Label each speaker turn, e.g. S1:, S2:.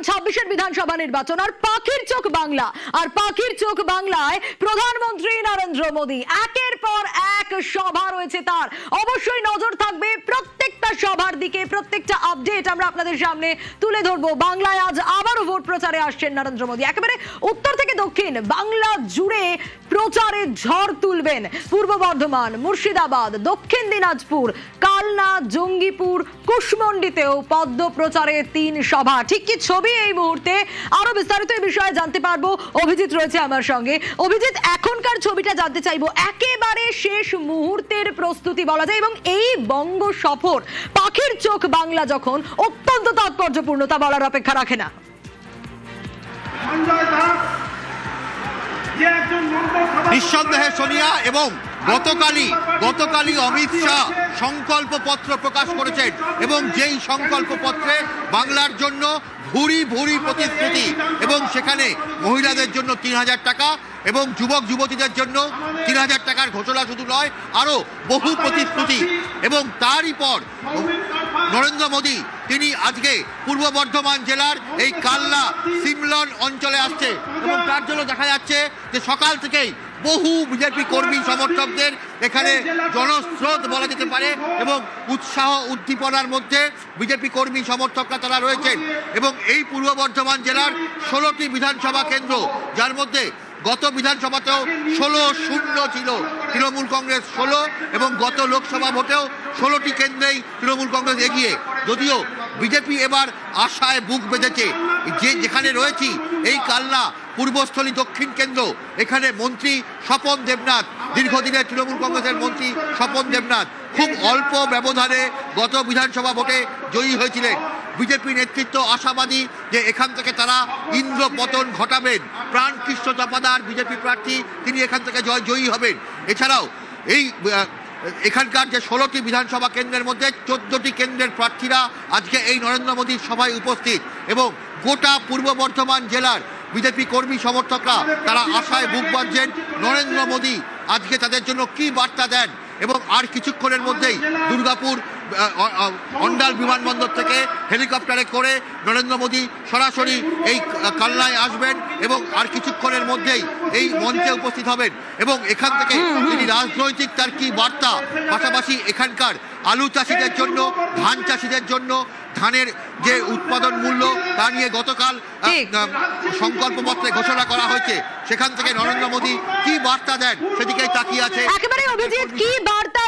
S1: 26-এর বিধানসভা নির্বাচন আর পাখির চোখ বাংলা। আর পাখির চোখ বাংলায় প্রধানমন্ত্রী নরেন্দ্র মোদী একের পর এক সভা রয়েছে তার। অবশ্যই নজর থাকবে প্রত্যেকটা সভার দিকে, প্রত্যেকটা আপডেট আমরা আপনাদের সামনে তুলে ধরবো। বাংলায় আজ আবারও ভোট প্রচারে আসছেন নরেন্দ্র মোদী। একেবারে উত্তর থেকে দক্ষিণ বাংলা জুড়ে প্রচারে ঝড় তুলবেন। পূর্ব বর্ধমান, মুর্শিদাবাদ, দক্ষিণ দিনাজপুর, কালনা, জঙ্গিপুর, কুশমন্ডিতেও পদ্ম প্রচারে 3 সভা। ঠিক কি ছবি এই মুহূর্তে, আরো বিস্তারিত এই বিষয়ে জানতে পারবো। অভিজিৎ রয়েছে আমার সঙ্গে। অভিজিৎ, এখনকার ছবিটা জানতে চাইবো, একেবারে শেষ মুহূর্তের প্রস্তুতি বলা যায়, এবং এই বঙ্গ সফর পাখির চোখ বাংলা যখন অত্যন্ত তাৎপর্যপূর্ণ তা বলার অপেক্ষা রাখে না।
S2: নিঃসন্দেহে সোনিয়া, এবং গতকালই অমিত শাহ সংকল্প পত্র প্রকাশ করেছেন, এবং যেই সংকল্প পত্রে বাংলার জন্য ভুরি ভুরি প্রতিশ্রুতি, এবং সেখানে মহিলাদের জন্য 3000 টাকা এবং যুবক যুবতীদের জন্য 3000 টাকার ঘোষণা শুধু নয়, আরো বহু প্রতিশ্রুতি। এবং তারই পর নরেন্দ্র মোদী তিনি আজকে পূর্ব বর্ধমান জেলার এই কালনা সিমলন অঞ্চলে আসছে, এবং তার জন্য দেখা যাচ্ছে যে সকাল থেকেই বহু বিজেপি কর্মী সমর্থকদের এখানে জনস্রোত বলা যেতে পারে, এবং উৎসাহ উদ্দীপনার মধ্যে বিজেপি কর্মী সমর্থকরা তারা রয়েছেন। এবং এই পূর্ব বর্ধমান জেলার 16টি বিধানসভা কেন্দ্র, যার মধ্যে গত বিধানসভাতেও 16-0 ছিল তৃণমূল কংগ্রেস 16, এবং গত লোকসভা ভোটেও 16টি কেন্দ্রেই তৃণমূল কংগ্রেস এগিয়ে। যদিও বিজেপি এবার আশায় বুক বেঁধেছে। যেখানে রয়েছি এই কালনা পূর্বস্থলী দক্ষিণ কেন্দ্র, এখানে মন্ত্রী স্বপন দেবনাথ, দীর্ঘদিনের তৃণমূল কংগ্রেসের মন্ত্রী স্বপন দেবনাথ খুব অল্প ব্যবধানে গত বিধানসভা ভোটে জয়ী হয়েছিলেন। বিজেপি নেতৃত্ব আশাবাদী যে এখান থেকে তারা ইন্দ্র পতন ঘটাবেন। প্রাণকৃষ্ণ চাপাদার বিজেপি প্রার্থী, তিনি এখান থেকে জয়ী হবেন। এছাড়াও এই এখানকার যে 16টি বিধানসভা কেন্দ্রের মধ্যে 14টি কেন্দ্রের প্রার্থীরা আজকে এই নরেন্দ্র মোদীর সভায় উপস্থিত, এবং গোটা পূর্ব বর্ধমান জেলার বিজেপি কর্মী সমর্থকরা তারা আশায় বুক বাঁধছেন নরেন্দ্র মোদী আজকে তাদের জন্য কি বার্তা দেন। এবং আর কিছুক্ষণের মধ্যেই দুর্গাপুর অন্ডাল বিমানবন্দর থেকে হেলিকপ্টারে করে নরেন্দ্র মোদী সরাসরি এই কালনায় আসবেন, এবং আর কিছুক্ষণের মধ্যেই এই মঞ্চে উপস্থিত হবেন। এবং এখান থেকে তিনি রাজনৈতিক তার কি বার্তা, পাশাপাশি এখানকার আলু চাষিদের জন্য, ধান চাষিদের জন্য ধানের যে উৎপাদন মূল্য তা নিয়ে গতকাল সংকল্পপত্রে ঘোষণা করা হয়েছে, সেখান থেকে নরেন্দ্র মোদী কি বার্তা দেন সেদিকেই তাকিয়ে আছে।
S1: একেবারে অভিজিৎ, কি বার্তা